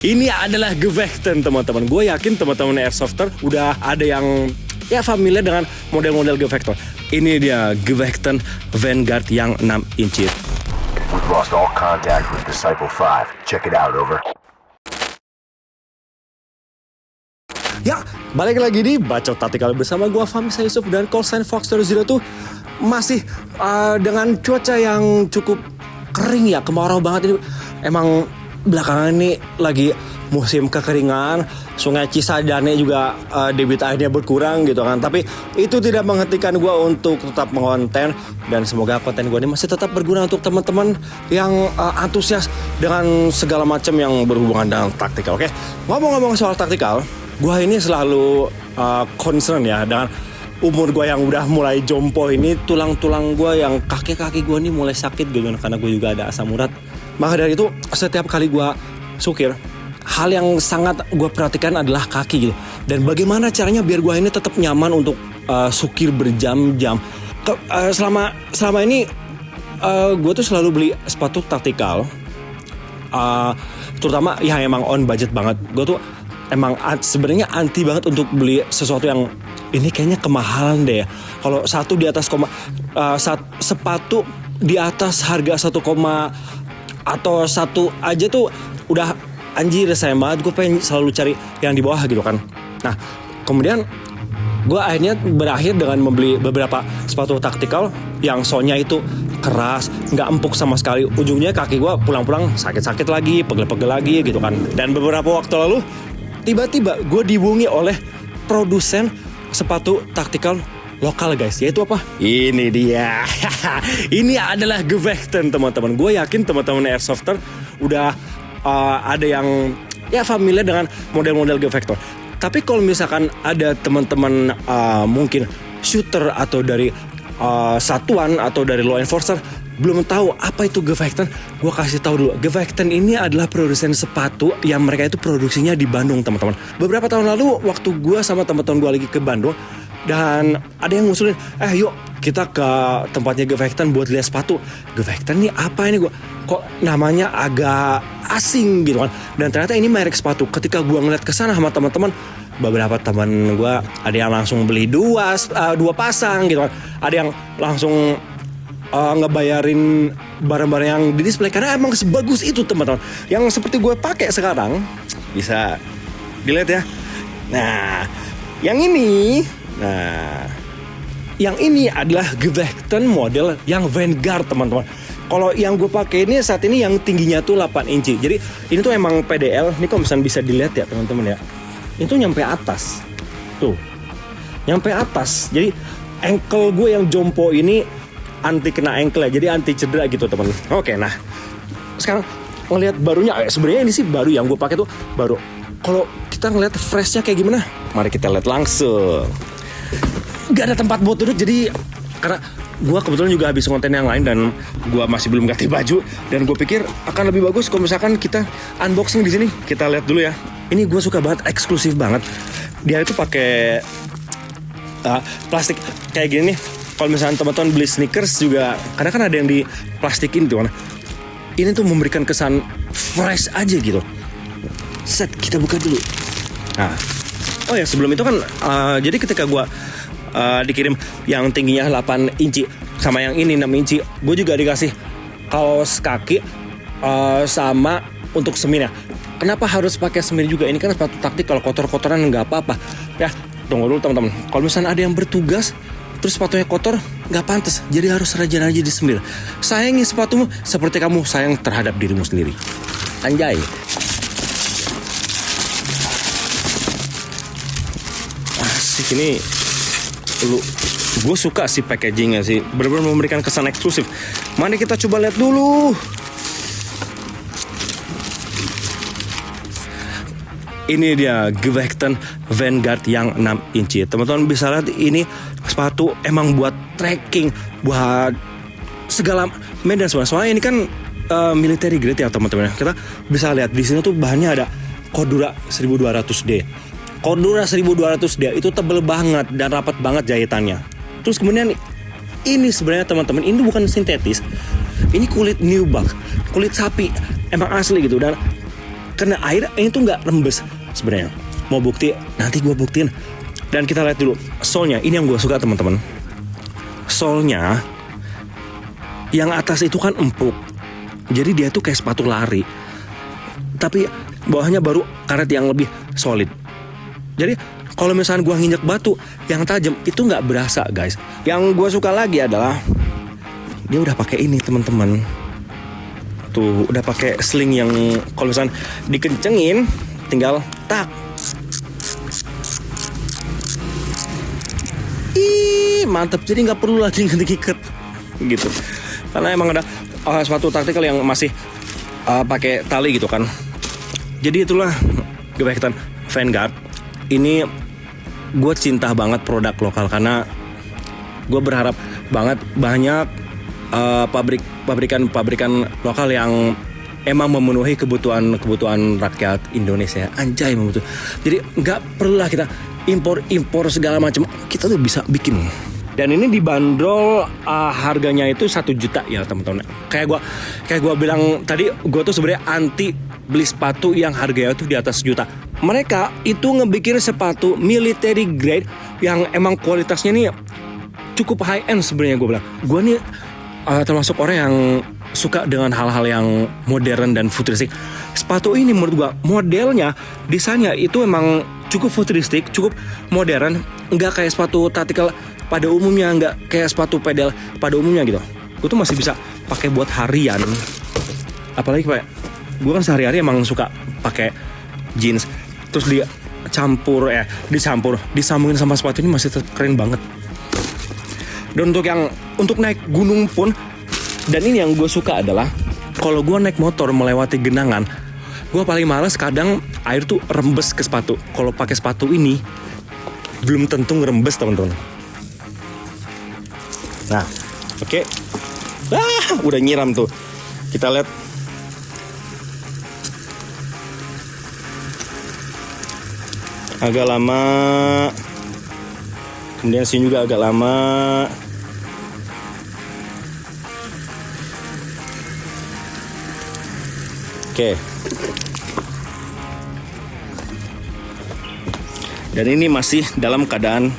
Ini adalah Gevechten teman-teman. Gue yakin teman-teman Airsofter udah ada yang familiar dengan model-model Gevechten. Ini dia Gevechten Vanguard yang 6 inci. We've lost all contact with Disciple 5. Check it out, over. Ya, balik lagi di Bacot Tactical bersama gue Fahmi Yusuf dan callsign Fox00 tuh masih dengan cuaca yang cukup kering ya, kemarau banget ini. Emang belakangan ini lagi musim kekeringan, Sungai Cisadane juga debit airnya berkurang gitu kan. Tapi itu tidak menghentikan gue untuk tetap mengonten, dan semoga konten gue ini masih tetap berguna untuk teman-teman yang antusias dengan segala macam yang berhubungan dengan taktikal. Oke, ngomong-ngomong soal taktikal, gue ini selalu concern ya dengan umur gue yang udah mulai jompo ini, tulang-tulang gue yang kaki-kaki gue ini mulai sakit gitu, karena gue juga ada asam urat. Maka dari itu setiap kali gue sukir, hal yang sangat gue perhatikan adalah kaki gitu. Dan bagaimana caranya biar gue ini tetap nyaman untuk sukir berjam-jam. Selama ini gue tuh selalu beli sepatu taktikal, terutama yang emang on budget banget. Gue tuh emang sebenarnya anti banget untuk beli sesuatu yang ini kayaknya kemahalan deh ya. Kalau satu di atas sepatu di atas harga 1, atau satu aja tuh udah anjir sayang banget. Gue pengen selalu cari yang di bawah gitu kan. Nah kemudian gue akhirnya berakhir dengan membeli beberapa sepatu taktikal yang soalnya itu keras, nggak empuk sama sekali. Ujungnya kaki gue pulang-pulang sakit-sakit lagi, pegel-pegel lagi gitu kan. Dan beberapa waktu lalu tiba-tiba gue dihubungi oleh produsen sepatu taktikal lokal guys, yaitu apa? Ini dia. Ini adalah Gevechten teman-teman. Gue yakin teman-teman Airsofter udah ada yang familiar dengan model-model Gevechten. Tapi kalau misalkan ada teman-teman mungkin shooter atau dari satuan atau dari law enforcer belum tahu apa itu Gevechten, gue kasih tahu dulu. Gevechten ini adalah produsen sepatu yang mereka itu produksinya di Bandung teman-teman. Beberapa tahun lalu waktu gue sama teman-teman gue lagi ke Bandung, dan ada yang ngusulin, yuk kita ke tempatnya Gevechten buat lihat sepatu. Gevechten nih apa ini, gue kok namanya agak asing gitu kan. Dan ternyata ini merek sepatu. Ketika gue ngeliat kesana sama teman-teman, beberapa teman gue ada yang langsung beli dua pasang gitu kan. Ada yang langsung ngebayarin barang-barang yang di display karena emang sebagus itu teman-teman. Yang seperti gue pakai sekarang, bisa dilihat ya. Nah, yang ini adalah Gevechten model yang Vanguard teman-teman. Kalau yang gue pakai ini saat ini yang tingginya tuh 8 inci. Jadi ini tuh emang PDL. Ini kalau misalnya bisa dilihat ya teman-teman ya. Itu nyampe atas. Tuh. Nyampe atas. Jadi ankle gue yang jompo ini anti kena ankle ya. Jadi anti cedera gitu teman. Oke, nah. Sekarang ngelihat barunya, sebenarnya ini sih baru yang gue pakai tuh baru. Kalau kita ngelihat freshnya kayak gimana? Mari kita lihat langsung. Gak ada tempat buat duduk, jadi karena gue kebetulan juga habis konten yang lain dan gue masih belum ganti baju, dan gue pikir akan lebih bagus kalau misalkan kita unboxing di sini. Kita lihat dulu ya. Ini gue suka banget, eksklusif banget. Dia itu pakai plastik kayak gini nih. Kalau misalkan teman-teman beli sneakers juga, kadang kan ada yang di plastikin tuh. Ini tuh memberikan kesan fresh aja gitu. Set, kita buka dulu. Nah, oh ya sebelum itu kan, jadi ketika gue dikirim yang tingginya 8 inci sama yang ini 6 inci, gue juga dikasih kaos kaki sama untuk semin ya. Kenapa harus pakai semin juga? Ini kan sepatu taktik, kalau kotor-kotoran nggak apa-apa. Ya, tunggu dulu teman-teman. Kalau misalnya ada yang bertugas terus sepatunya kotor, nggak pantas. Jadi harus rajin-rajin disemir. Sayangi sepatumu seperti kamu sayang terhadap dirimu sendiri. Anjay. Asik ini. Gue suka sih packagingnya sih, benar-benar memberikan kesan eksklusif. Mari kita coba lihat dulu. Ini dia Gevechten Vanguard yang 6 inci. Teman-teman bisa lihat ini sepatu emang buat trekking, buat segala medan semua. Soalnya ini kan military grade ya teman-teman. Kita bisa lihat di sini tuh bahannya ada Cordura 1200D. Cordura 1200D itu tebel banget dan rapat banget jahitannya. Terus kemudian ini sebenarnya teman-teman, ini bukan sintetis. Ini kulit nubuck, kulit sapi, emang asli gitu. Dan kena air ini tuh nggak rembes sebenarnya. Mau bukti nanti gue buktiin. Dan kita lihat dulu solnya. Ini yang gue suka teman-teman. Solnya yang atas itu kan empuk, jadi dia tuh kayak sepatu lari, tapi bawahnya baru karet yang lebih solid. Jadi kalau misalnya gue nginjek batu yang tajam itu nggak berasa guys. Yang gue suka lagi adalah dia udah pakai ini teman-teman. Tuh udah pakai sling yang kalau misalnya dikencengin tinggal tak. Ih mantep, jadi nggak perlu lagi ngiket gitu. Karena emang ada sepatu taktikal yang masih pakai tali gitu kan. Jadi itulah Gebetan Vanguard. Ini gue cinta banget produk lokal karena gue berharap banget banyak pabrikan lokal yang emang memenuhi kebutuhan rakyat Indonesia. Anjay membutuhkan. Jadi nggak perlu lah kita impor segala macam. Kita tuh bisa bikin. Dan ini dibanderol harganya itu 1 juta ya teman-teman. Kayak gua bilang tadi, gua tuh sebenarnya anti beli sepatu yang harganya tuh di atas juta. Mereka itu ngebikin sepatu military grade yang emang kualitasnya nih cukup high end sebenarnya gua bilang. Gua nih termasuk orang yang suka dengan hal-hal yang modern dan futuristik. Sepatu ini menurut gua modelnya, desainnya itu emang cukup futuristik, cukup modern, nggak kayak sepatu tactical pada umumnya, nggak kayak sepatu pedal pada umumnya gitu. Gue tuh masih bisa pakai buat harian. Apalagi kayak gue kan sehari-hari emang suka pakai jeans, terus disambungin sama sepatu ini masih keren banget. Dan untuk naik gunung pun, dan ini yang gue suka adalah kalau gue naik motor melewati genangan, gue paling males kadang air tuh rembes ke sepatu. Kalau pakai sepatu ini belum tentu ngerembes teman-teman. Nah, oke. Udah nyiram tuh. Kita lihat. Agak lama. Kemudian sini juga agak lama. Oke. Dan ini masih dalam keadaan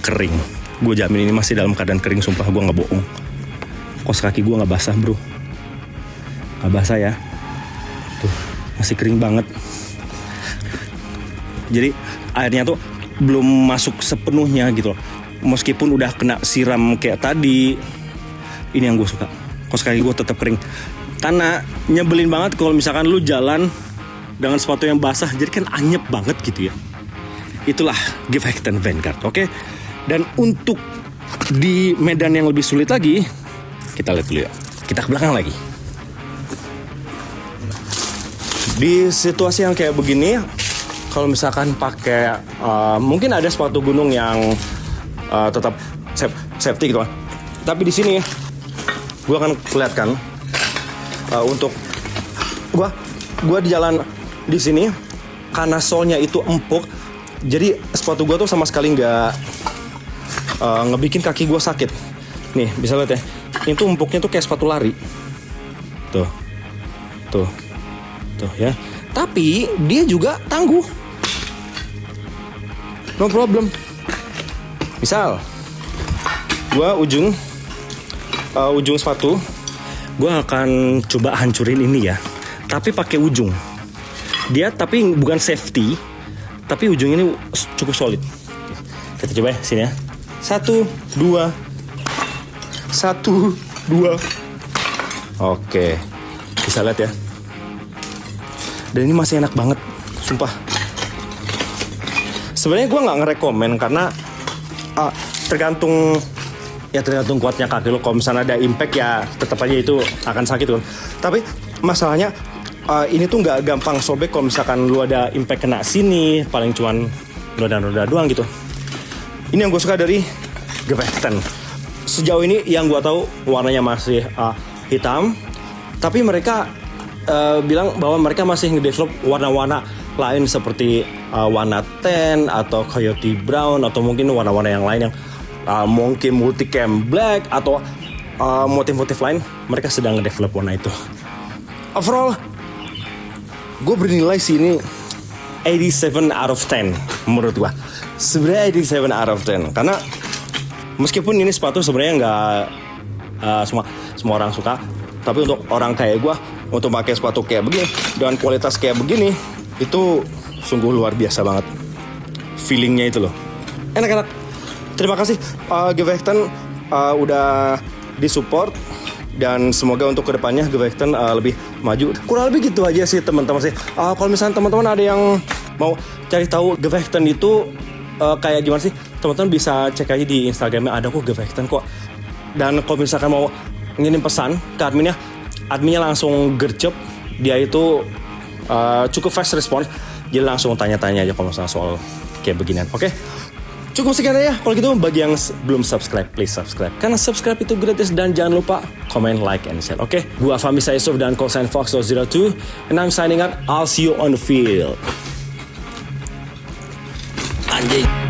kering. Gue jamin ini masih dalam keadaan kering, sumpah gue gak bohong. Kos kaki gue gak basah bro. Gak basah ya. Tuh masih kering banget. Jadi airnya tuh belum masuk sepenuhnya gitu loh. Meskipun udah kena siram kayak tadi. Ini yang gue suka, kos kaki gue tetap kering. Karena nyebelin banget kalau misalkan lu jalan dengan sepatu yang basah, jadi kan anyep banget gitu ya. Itulah Gebetan Vanguard, oke? Dan untuk di medan yang lebih sulit lagi, kita lihat dulu ya. Kita ke belakang lagi. Di situasi yang kayak begini, kalau misalkan pakai mungkin ada sepatu gunung yang tetap safety gitu kan. Tapi di sini gue akan perlihatkan untuk gue di jalan di sini karena solnya itu empuk, jadi sepatu gue tuh sama sekali nggak ngebikin kaki gue sakit. Nih bisa lihat ya, ini tuh empuknya tuh kayak sepatu lari. Tuh ya. Tapi dia juga tangguh. No problem. Misal gue ujung sepatu, gue akan coba hancurin ini ya. Tapi pakai ujung. Dia tapi bukan safety, tapi ujung ini cukup solid. Kita coba ya sini ya. 1, 2. Oke. Bisa lihat ya. Dan ini masih enak banget, sumpah. Sebenarnya gue nggak ngerekomen karena tergantung kuatnya kaki lo. Kalau misalnya ada impact ya tetap aja itu akan sakit kan. Tapi masalahnya ini tuh nggak gampang sobek kalau misalkan lu ada impact kena sini, paling cuman noda-noda doang gitu. Ini yang gue suka dari Gebetan. Sejauh ini yang gue tahu warnanya masih hitam, tapi mereka bilang bahwa mereka masih ngedevelop warna-warna lain seperti warna tan atau coyote brown atau mungkin warna-warna yang lain yang mungkin multicam black atau motif-motif lain. Mereka sedang ngedevelop warna itu. Overall gue bernilai sih ini 87 out of 10 menurut gue. Sebenarnya 87 out of 10 karena meskipun ini sepatu sebenarnya nggak semua orang suka, tapi untuk orang kayak gue, untuk pakai sepatu kayak begini dengan kualitas kayak begini, itu sungguh luar biasa banget. Feelingnya itu loh, enak-enak. Terima kasih Gevechten udah disupport, dan semoga untuk kedepannya Gevechten lebih maju. Kurang lebih gitu aja sih teman-teman sih. Kalau misalnya teman-teman ada yang mau cari tahu Gevechten itu kayak gimana sih, teman-teman bisa cek aja di Instagramnya, ada kok Gevechten kok. Dan kalau misalkan mau ngirim pesan ke adminnya langsung gercep. Dia itu cukup fast response, jadi langsung tanya-tanya aja kalau misalnya soal kayak beginian. Oke? Cukup sekian ya. Kalau gitu bagi yang belum subscribe, please subscribe. Karena subscribe itu gratis, dan jangan lupa comment, like, and share. Oke? Gua Fahmi Saisov dan callsign Fox02, and I'm signing out. I'll see you on the field. Anjing.